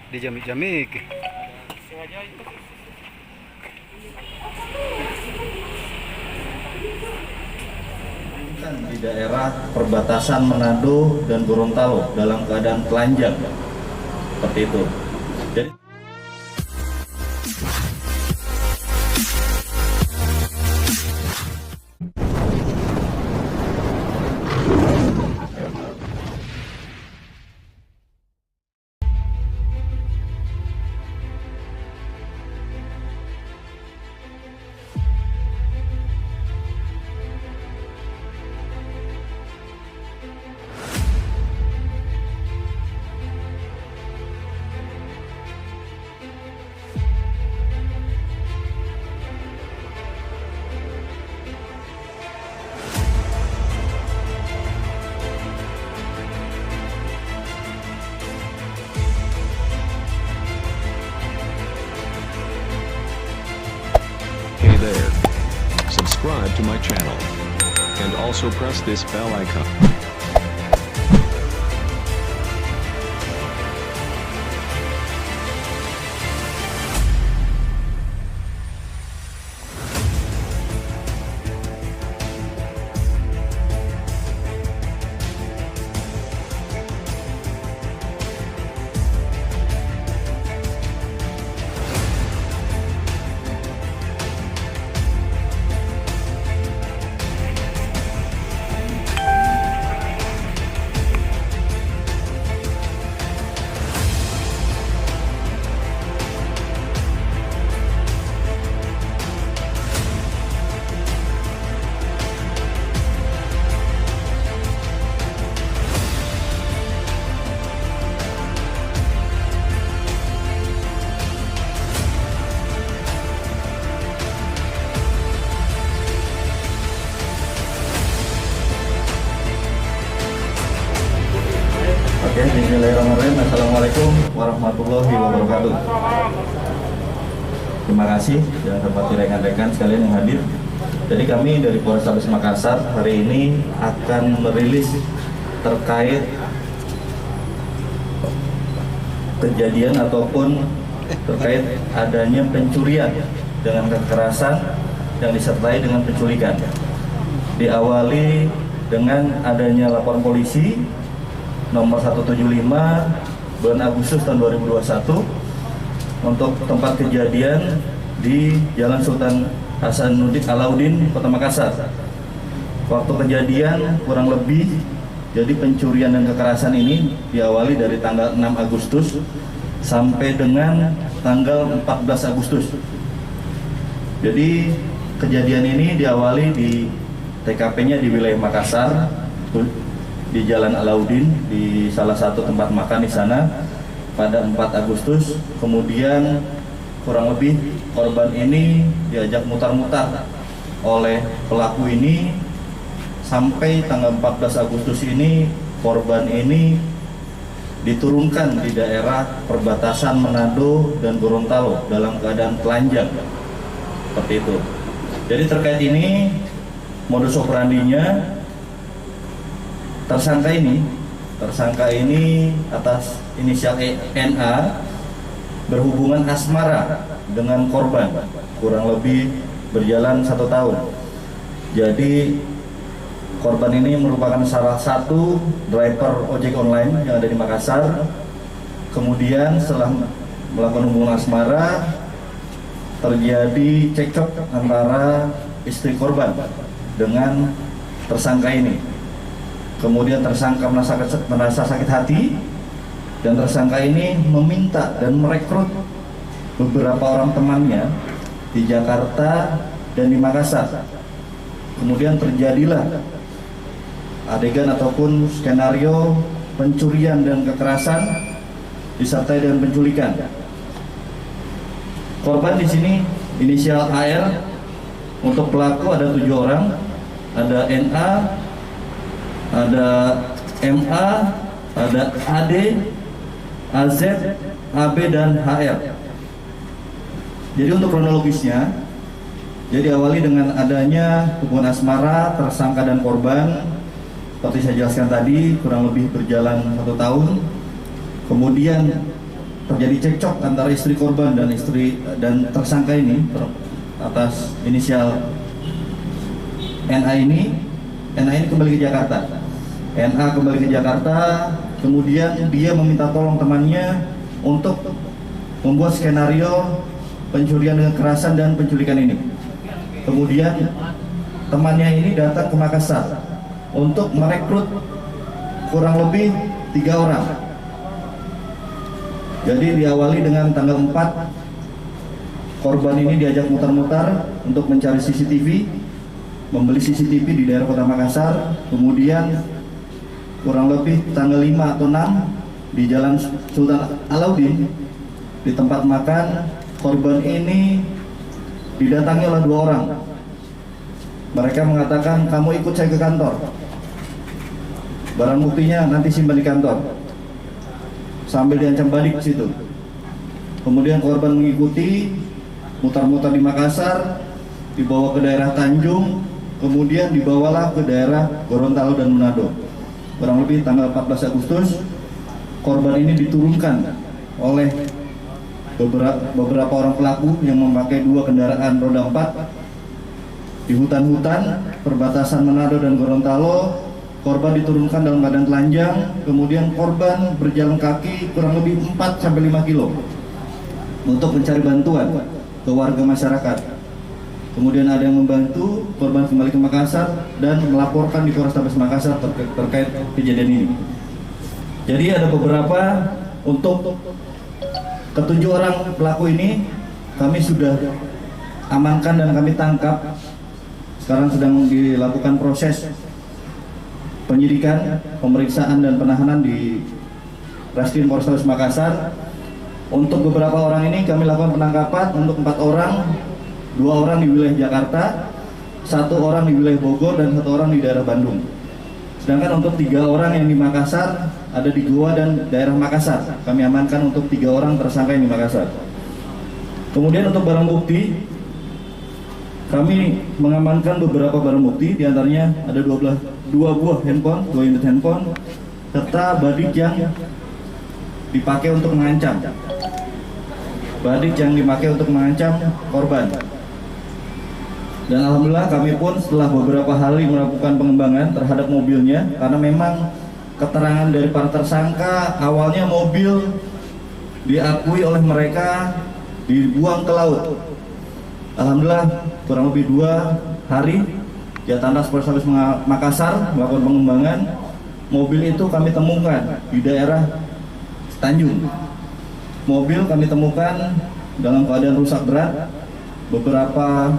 Di jamik-jamik. Sengaja itu. Di daerah perbatasan Manado dan Gorontalo dalam keadaan telanjang seperti itu. Jadi Hey there. Subscribe to my channel. And also press this bell icon. Oke, bismillahirrahmanirrahim. Assalamualaikum warahmatullahi wabarakatuh. Terima kasih yang terhormati rekan-rekan sekalian yang hadir. Jadi kami dari Polrestabes Makassar hari ini akan merilis terkait kejadian ataupun terkait adanya pencurian dengan kekerasan yang disertai dengan penculikan. Diawali dengan adanya laporan polisi nomor 175 bulan Agustus tahun 2021 untuk tempat kejadian di Jalan Sultan Hasanuddin Alauddin, Kota Makassar. Waktu kejadian kurang lebih, jadi pencurian dan kekerasan ini diawali dari tanggal 6 Agustus sampai dengan tanggal 14 Agustus. Jadi kejadian ini diawali di TKP-nya di wilayah Makassar, di Jalan Alauddin, di salah satu tempat makan di sana pada 4 Agustus. Kemudian kurang lebih korban ini diajak mutar-mutar oleh pelaku ini sampai tanggal 14 Agustus ini korban ini diturunkan di daerah perbatasan Manado dan Gorontalo dalam keadaan telanjang seperti itu. Jadi terkait ini modus operandinya tersangka ini atas inisial NA berhubungan asmara dengan korban kurang lebih berjalan 1 tahun. Jadi korban ini merupakan salah satu driver ojek online yang ada di Makassar. Kemudian setelah melakukan hubungan asmara terjadi cekcok antara istri korban dengan tersangka ini. Kemudian tersangka merasa sakit hati dan tersangka ini meminta dan merekrut beberapa orang temannya di Jakarta dan di Makassar. Kemudian terjadilah adegan ataupun skenario pencurian dan kekerasan disertai dengan penculikan. Korban di sini inisial AR, untuk pelaku ada 7 orang, ada NA, ada MA, ada AD, AZ, AB, dan HR. Jadi untuk kronologisnya, jadi awali dengan adanya hubungan asmara tersangka dan korban, seperti saya jelaskan tadi, kurang lebih berjalan 1 tahun. Kemudian terjadi cekcok antara istri korban dan tersangka ini atas inisial NA ini kembali ke Jakarta. NA kembali ke Jakarta, kemudian dia meminta tolong temannya untuk membuat skenario pencurian dengan kekerasan dan penculikan ini. Kemudian temannya ini datang ke Makassar untuk merekrut kurang lebih 3 orang. Jadi diawali dengan tanggal 4, korban ini diajak mutar-mutar untuk mencari CCTV, membeli CCTV di daerah Kota Makassar. Kemudian kurang lebih tanggal 5 atau 6 di Jalan Sultan Alauddin, di tempat makan, korban ini didatangi oleh 2 orang. Mereka mengatakan, kamu ikut saya ke kantor, barang buktinya nanti simpan di kantor, sambil diancam balik ke situ. Kemudian korban mengikuti, mutar-mutar di Makassar, dibawa ke daerah Tanjung, kemudian dibawalah ke daerah Gorontalo dan Manado. Kurang lebih tanggal 14 Agustus, korban ini diturunkan oleh beberapa orang pelaku yang memakai 2 kendaraan roda 4 di hutan-hutan perbatasan Manado dan Gorontalo. Korban diturunkan dalam keadaan telanjang, kemudian korban berjalan kaki kurang lebih 4-5 kilo untuk mencari bantuan ke warga masyarakat. Kemudian ada yang membantu, korban kembali ke Makassar dan melaporkan di Polrestabes Makassar terkait kejadian ini. Jadi ada beberapa, untuk ke-7 orang pelaku ini kami sudah amankan dan kami tangkap. Sekarang sedang dilakukan proses penyidikan, pemeriksaan dan penahanan di Reskrim Polrestabes Makassar. Untuk beberapa orang ini kami lakukan penangkapan untuk 4 orang, 2 orang di wilayah Jakarta, 1 orang di wilayah Bogor dan 1 orang di daerah Bandung. Sedangkan untuk 3 orang yang di Makassar, ada di Goa dan daerah Makassar. Kami amankan untuk 3 orang tersangka yang di Makassar. Kemudian untuk barang bukti, kami mengamankan beberapa barang bukti, diantaranya ada 2 buah handphone, 2 unit handphone, serta badik yang dipakai untuk mengancam. Badik yang dipakai untuk mengancam korban. Dan alhamdulillah kami pun setelah beberapa hari melakukan pengembangan terhadap mobilnya, karena memang keterangan dari para tersangka awalnya mobil diakui oleh mereka dibuang ke laut. Alhamdulillah kurang lebih 2 hari Jatlantas Polrestabes Makassar melakukan pengembangan. Mobil itu kami temukan di daerah Tanjung. Mobil kami temukan dalam keadaan rusak berat. Beberapa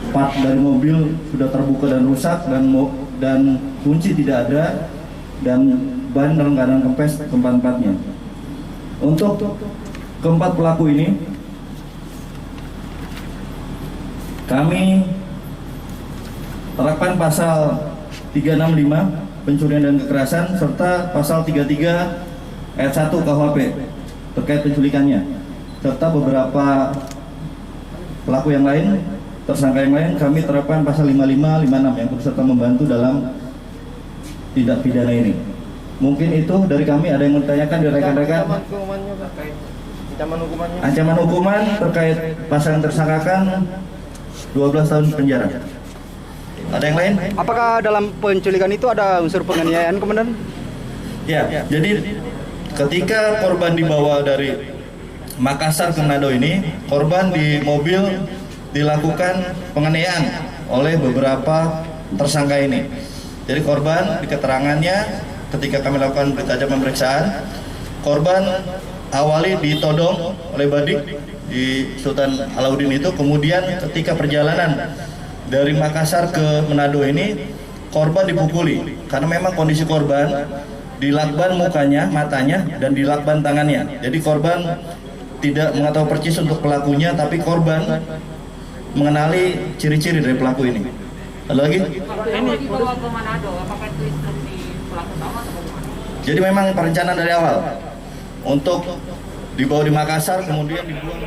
part dari mobil sudah terbuka dan rusak, dan kunci tidak ada, dan ban dalam keadaan kempes keempat-empatnya. Untuk keempat pelaku ini kami terapkan pasal 365 pencurian dan kekerasan serta pasal 33 ayat 1 KUHP terkait penculikannya, serta beberapa pelaku yang lain, tersangka yang lain kami terapkan pasal 55, 56 yang turut serta membantu dalam tindak pidana ini. Mungkin itu dari kami. Ada yang mau ditanyakan dari rekan-rekan? Ancaman hukuman terkait pasal yang tersangkakan 12 tahun penjara. Ada yang lain? Apakah dalam penculikan itu ada unsur penganiayaan, Komandan? Ya, jadi ketika korban dibawa dari Makassar ke Manado ini, korban di mobil dilakukan penganiayaan oleh beberapa tersangka ini. Jadi korban di keterangannya ketika kami lakukan berita pemeriksaan, korban awali ditodong oleh badik di Sultan Alauddin itu, kemudian ketika perjalanan dari Makassar ke Manado ini korban dipukuli karena memang kondisi korban dilakban mukanya, matanya, dan dilakban tangannya. Jadi korban tidak mengetahui persis untuk pelakunya, tapi korban mengenali ciri-ciri dari pelaku ini. Ada lagi? Ini dibawa ke Manado, apakah itu instruksi pelaku utama atau bagaimana? Jadi memang perencanaan dari awal untuk dibawa di Makassar kemudian dibuang.